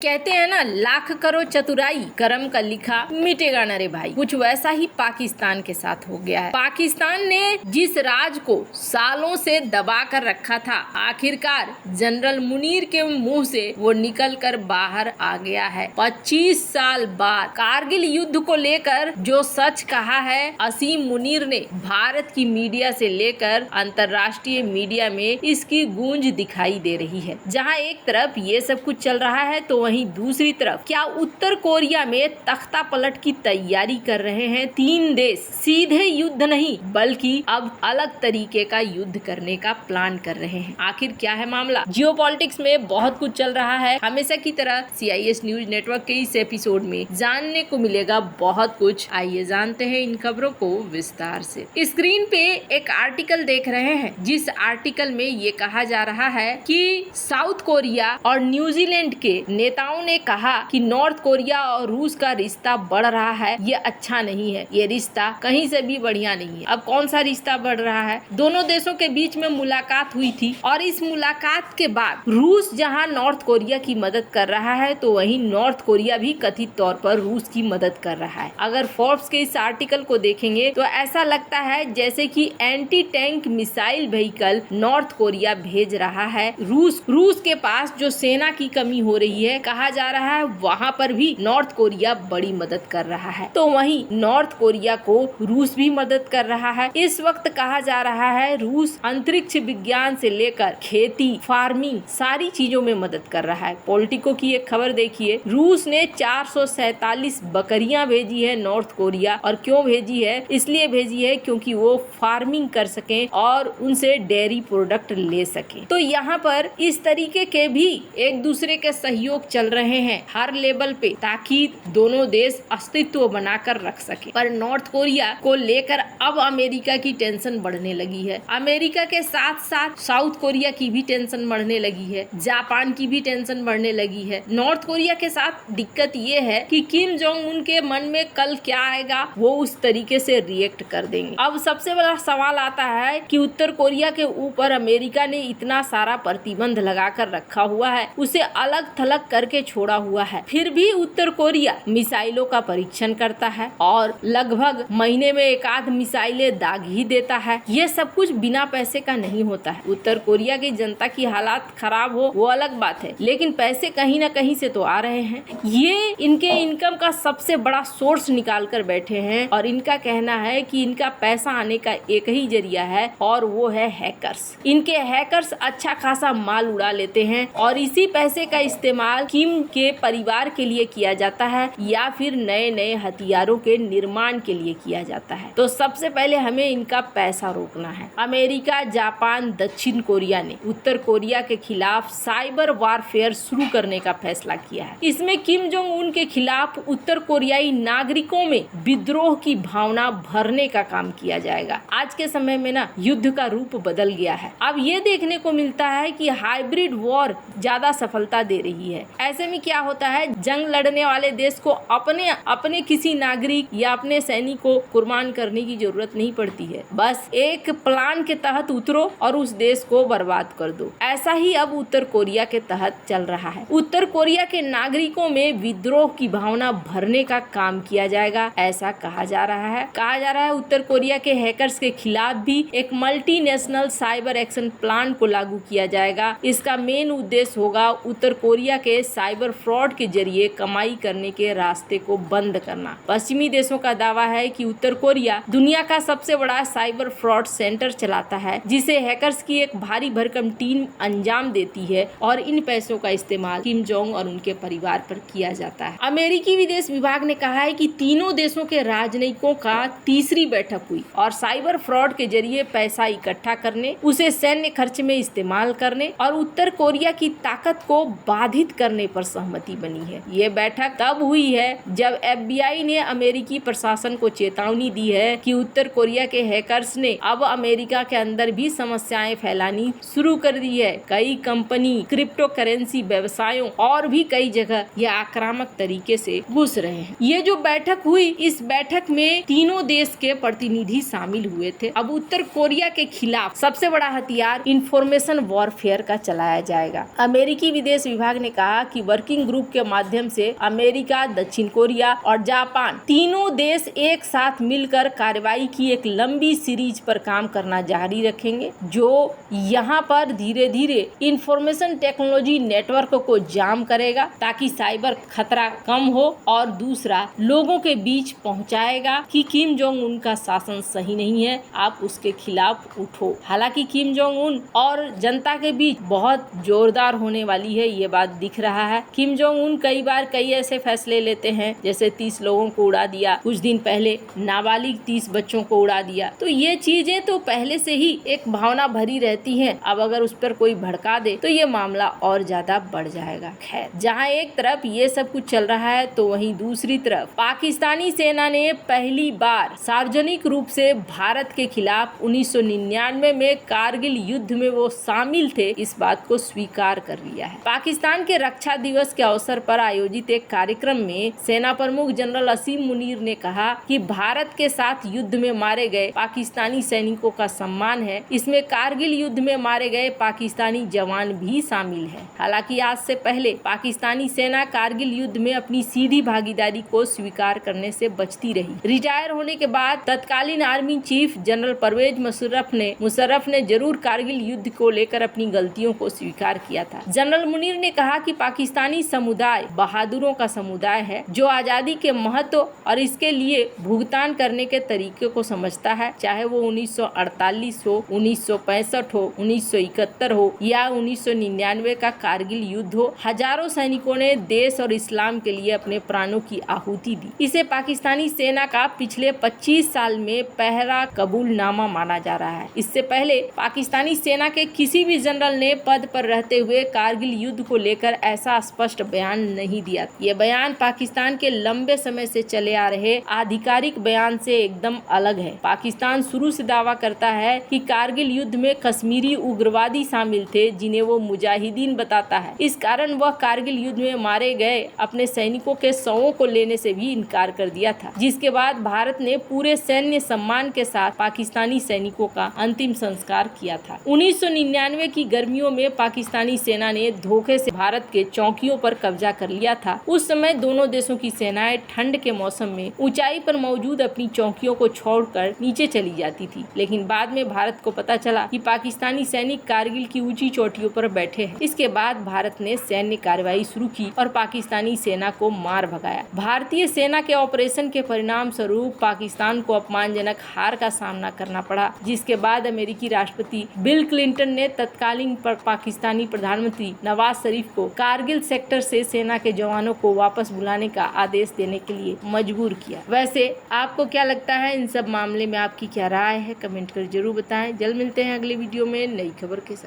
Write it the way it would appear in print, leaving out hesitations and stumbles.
कहते हैं ना, लाख करो चतुराई करम का लिखा मिटेगा न रे भाई। कुछ वैसा ही पाकिस्तान के साथ हो गया है। पाकिस्तान ने जिस राज को सालों से दबा कर रखा था, आखिरकार जनरल मुनीर के मुंह से वो निकल कर बाहर आ गया है। 25 साल बाद कारगिल युद्ध को लेकर जो सच कहा है असीम मुनीर ने, भारत की मीडिया से लेकर अंतर्राष्ट्रीय मीडिया में इसकी गूंज दिखाई दे रही है। जहाँ एक तरफ ये सब कुछ चल रहा है तो वहीं दूसरी तरफ क्या उत्तर कोरिया में तख्ता पलट की तैयारी कर रहे हैं तीन देश। सीधे युद्ध नहीं बल्कि अब अलग तरीके का युद्ध करने का प्लान कर रहे हैं। आखिर क्या है मामला? जियोपॉलिटिक्स में बहुत कुछ चल रहा है। हमेशा की तरह CIS न्यूज नेटवर्क के इस एपिसोड में जानने को मिलेगा बहुत कुछ। आइए जानते हैं इन खबरों को विस्तार से। स्क्रीन पे एक आर्टिकल देख रहे हैं, जिस आर्टिकल में ये कहा जा रहा है कि साउथ कोरिया और न्यूजीलैंड के नेताओं ने कहा कि नॉर्थ कोरिया और रूस का रिश्ता बढ़ रहा है, ये अच्छा नहीं है, ये रिश्ता कहीं से भी बढ़िया नहीं है। अब कौन सा रिश्ता बढ़ रहा है? दोनों देशों के बीच में मुलाकात हुई थी और इस मुलाकात के बाद रूस जहां नॉर्थ कोरिया की मदद कर रहा है तो वहीं नॉर्थ कोरिया भी कथित तौर पर रूस की मदद कर रहा है। अगर फोर्ब्स के इस आर्टिकल को देखेंगे तो ऐसा लगता है जैसे कि anti tank missile vehicle north Korea भेज रहा है। रूस के पास जो सेना की कमी हो रही है, कहा जा रहा है वहाँ पर भी नॉर्थ कोरिया बड़ी मदद कर रहा है, तो वहीं नॉर्थ कोरिया को रूस भी मदद कर रहा है। इस वक्त कहा जा रहा है रूस अंतरिक्ष विज्ञान से लेकर खेती, फार्मिंग, सारी चीजों में मदद कर रहा है। पॉलिटिको की एक खबर देखिए, रूस ने 447 बकरियां भेजी है नॉर्थ कोरिया। और क्यों भेजी है? इसलिए भेजी है क्योंकि वो फार्मिंग कर सकें और उनसे डेयरी प्रोडक्ट ले सकें। तो यहाँ पर इस तरीके के भी एक दूसरे के सहयोग चल रहे हैं हर लेवल पे, ताकि दोनों देश अस्तित्व बनाकर रख सके। पर नॉर्थ कोरिया को लेकर अब अमेरिका की टेंशन बढ़ने लगी है। अमेरिका के साथ साथ साउथ कोरिया की भी टेंशन बढ़ने लगी है, जापान की भी टेंशन बढ़ने लगी है। नॉर्थ कोरिया के साथ दिक्कत ये है कि किम जोंग उन के मन में कल क्या आएगा वो उस तरीके से रिएक्ट कर देंगे। अब सबसे बड़ा सवाल आता है कि उत्तर कोरिया के ऊपर अमेरिका ने इतना सारा प्रतिबंध लगा कर रखा हुआ है, उसे अलग थलग करके छोड़ा हुआ है, फिर भी उत्तर कोरिया मिसाइलों का परीक्षण करता है और लगभग महीने में एक आध मिसाइलें दाग ही देता है। ये सब कुछ बिना पैसे का नहीं होता है। उत्तर कोरिया की जनता की हालात खराब हो वो अलग बात है, लेकिन पैसे कहीं ना कहीं से तो आ रहे हैं। ये इनके इनकम का सबसे बड़ा सोर्स निकाल कर बैठे हैं और इनका कहना है कि इनका पैसा आने का एक ही जरिया है और वो है हैकर्स। इनके हैकर्स अच्छा खासा माल उड़ा लेते हैं और इसी पैसे का इस्तेमाल किम के परिवार के लिए किया जाता है या फिर नए नए हथियारों के निर्माण के लिए किया जाता है। तो सबसे पहले हमें इनका पैसा रोकना है। अमेरिका, जापान, दक्षिण कोरिया ने उत्तर कोरिया के खिलाफ साइबर वारफेयर शुरू करने का फैसला किया है। इसमें किम जोंग उन के खिलाफ उत्तर कोरियाई नागरिकों में विद्रोह की भावना भरने का काम किया जाएगा। आज के समय में ना युद्ध का रूप बदल गया है। अब ये देखने को मिलता है कि हाइब्रिड वॉर ज्यादा सफलता दे रही है। ऐसे में क्या होता है, जंग लड़ने वाले देश को अपने किसी नागरिक या अपने सैनिक को कुर्बान करने की जरूरत नहीं पड़ती है। बस एक प्लान के तहत उतरो और उस देश को बर्बाद कर दो। ऐसा ही अब उत्तर कोरिया के तहत चल रहा है। उत्तर कोरिया के नागरिकों में विद्रोह की भावना भरने का काम किया जाएगा, ऐसा कहा जा रहा है। उत्तर कोरिया के हैकर्स के खिलाफ भी एक मल्टीनेशनल साइबर एक्शन प्लान को लागू किया जाएगा। इसका मेन उद्देश्य होगा उत्तर कोरिया के साइबर फ्रॉड के जरिए कमाई करने के रास्ते को बंद करना। पश्चिमी देशों का दावा है कि उत्तर कोरिया दुनिया का सबसे बड़ा साइबर फ्रॉड सेंटर चलाता है, जिसे हैकर्स की एक भारी भरकम टीम अंजाम देती है और इन पैसों का इस्तेमाल किम जोंग और उनके परिवार पर किया जाता है। अमेरिकी विदेश विभाग ने कहा है कि तीनों देशों के राजनयिकों का तीसरी बैठक हुई और साइबर फ्रॉड के जरिए पैसा इकट्ठा करने, उसे सैन्य खर्च में इस्तेमाल करने और उत्तर कोरिया की ताकत को बाधित करने पर सहमति बनी है। ये बैठक तब हुई है जब FBI ने अमेरिकी प्रशासन को चेतावनी दी है कि उत्तर कोरिया के हैकर्स ने अब अमेरिका के अंदर भी समस्याएं फैलानी शुरू कर दी है। कई कंपनी, क्रिप्टो करेंसी व्यवसायों और भी कई जगह ये आक्रामक तरीके से घुस रहे हैं। ये जो बैठक हुई, इस बैठक में तीनों देश के प्रतिनिधि शामिल हुए थे। अब उत्तर कोरिया के खिलाफ सबसे बड़ा हथियार इंफॉर्मेशन वॉरफेयर का चलाया जाएगा। अमेरिकी विदेश विभाग ने कहा कि वर्किंग ग्रुप के माध्यम से अमेरिका, दक्षिण कोरिया और जापान तीनों देश एक साथ मिलकर कार्रवाई की एक लंबी सीरीज पर काम करना जारी रखेंगे, जो यहाँ पर धीरे धीरे इंफॉर्मेशन टेक्नोलॉजी नेटवर्क को जाम करेगा ताकि साइबर खतरा कम हो, और दूसरा लोगों के बीच पहुंचाएगा कि किम जोंग उन का शासन सही नहीं है, आप उसके खिलाफ उठो। हालांकि किम जोंग उन और जनता के बीच बहुत जोरदार होने वाली है, ये बात दिख रहा है। किम जोंग उन कई बार कई ऐसे फैसले लेते हैं, जैसे 30 लोगों को उड़ा दिया, कुछ दिन पहले नाबालिग 30 बच्चों को उड़ा दिया। तो ये चीजें तो पहले से ही एक भावना भरी रहती हैं, अब अगर उस पर कोई भड़का दे तो ये मामला और ज्यादा बढ़ जाएगा। खैर, जहाँ एक तरफ ये सब कुछ चल रहा है तो वहीं दूसरी तरफ पाकिस्तानी सेना ने पहली बार सार्वजनिक रूप से भारत के खिलाफ 1999 में कारगिल युद्ध में वो शामिल थे, इस बात को स्वीकार कर लिया है। पाकिस्तान के रक्षा दिवस के अवसर पर आयोजित एक कार्यक्रम में सेना प्रमुख जनरल असीम मुनीर ने कहा कि भारत के साथ युद्ध में मारे गए पाकिस्तानी सैनिकों का सम्मान है, इसमें कारगिल युद्ध में मारे गए पाकिस्तानी जवान भी शामिल है। हालांकि आज से पहले पाकिस्तानी सेना कारगिल युद्ध में अपनी सीधी भागीदारी को स्वीकार करने से बचती रही। रिटायर होने के बाद तत्कालीन army chief general Pervez Musharraf ने जरूर कारगिल युद्ध को लेकर अपनी गलतियों को स्वीकार किया था। जनरल मुनीर ने कहा कि पाकिस्तानी समुदाय बहादुरों का समुदाय है, जो आजादी के महत्व और इसके लिए भुगतान करने के तरीके को समझता है, चाहे वो 1948 हो, 1965 हो, 1971 हो या 1999 का कारगिल युद्ध हो। हजारों सैनिकों ने देश और इस्लाम के लिए अपने प्राणों की आहुति दी। इसे पाकिस्तानी सेना का पिछले 25 साल में पहला कबूलनामा माना जा रहा है। इससे पहले पाकिस्तानी सेना के किसी भी जनरल ने पद पर रहते हुए कारगिल युद्ध को लेकर ऐसा स्पष्ट बयान नहीं दिया। ये बयान पाकिस्तान के लंबे समय से चले आ रहे आधिकारिक बयान से एकदम अलग है। पाकिस्तान शुरू से दावा करता है कि कारगिल युद्ध में कश्मीरी उग्रवादी शामिल थे, जिन्हें वो मुजाहिदीन बताता है। इस कारण वह कारगिल युद्ध में मारे गए अपने सैनिकों के शवों को लेने से भी इनकार कर दिया था, जिसके बाद भारत ने पूरे सैन्य सम्मान के साथ पाकिस्तानी सैनिकों का अंतिम संस्कार किया था। 1999 की गर्मियों में पाकिस्तानी सेना ने धोखे से भारत के चौकियों पर कब्जा कर लिया था। उस समय दोनों देशों की सेनाएं ठंड के मौसम में ऊंचाई पर मौजूद अपनी चौकियों को छोड़कर नीचे चली जाती थी, लेकिन बाद में भारत को पता चला कि पाकिस्तानी सैनिक कारगिल की ऊंची चोटियों पर बैठे हैं। इसके बाद भारत ने सैन्य कार्रवाई शुरू की और पाकिस्तानी सेना को मार भगाया। भारतीय सेना के ऑपरेशन के परिणाम स्वरूप पाकिस्तान को अपमानजनक हार का सामना करना पड़ा, जिसके बाद अमेरिकी राष्ट्रपति बिल क्लिंटन ने तत्कालीन पाकिस्तानी प्रधानमंत्री नवाज शरीफ को कारगिल सेक्टर से सेना के जवानों को वापस बुलाने का आदेश देने के लिए मजबूर किया। वैसे आपको क्या लगता है, इन सब मामले में आपकी क्या राय है, कमेंट कर जरूर बताएं। जल्द मिलते हैं अगले वीडियो में नई खबर के साथ।